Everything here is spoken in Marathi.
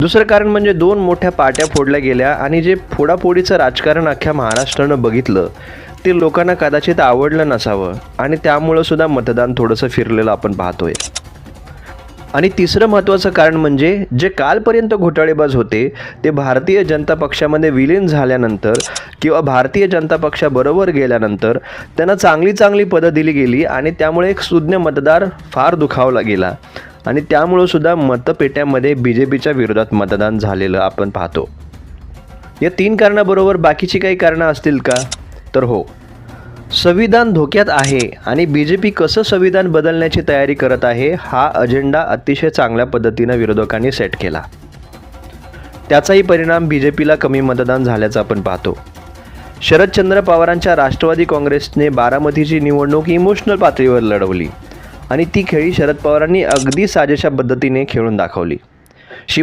दुसरं कारण म्हणजे दोन मोठ्या पार्ट्या फोडल्या गेल्या आणि जे फोडाफोडीचं राजकारण अख्ख्या महाराष्ट्रानं बघितलं ते लोकांना कदाचित आवडलं नसावं आणि त्यामुळं सुद्धा मतदान थोडंसं फिरलेलं आपण पाहतोय. आणि तिसरं महत्त्वाचं कारण म्हणजे जे कालपर्यंत घोटाळेबाज होते ते भारतीय जनता पक्षामध्ये विलीन झाल्यानंतर किंवा भारतीय जनता पक्षाबरोबर गेल्यानंतर त्यांना चांगली चांगली पदं दिली गेली आणि त्यामुळे एक सुज्ञ मतदार फार दुखावला गेला आणि त्यामुळं सुद्धा मतपेट्यामध्ये BJPच्या विरोधात मतदान झालेलं आपण पाहतो. या 3 कारणाबरोबर बाकीची काही कारणं असतील का? तर हो, संविधान धोक्यात आहे आणि BJP कसं संविधान बदलण्याची तयारी करत आहे हा अजेंडा अतिशय चांगल्या पद्धतीनं विरोधकांनी सेट केला. त्याचाही परिणाम BJPला कमी मतदान झाल्याचं आपण पाहतो. शरदचंद्र पवारांच्या राष्ट्रवादी काँग्रेसने बारामतीची निवडणूक इमोशनल पातळीवर लढवली आणि ती खेळी शरद पवारांनी अगदी साजेशा पद्धतीने खेळून दाखवली. शिवाय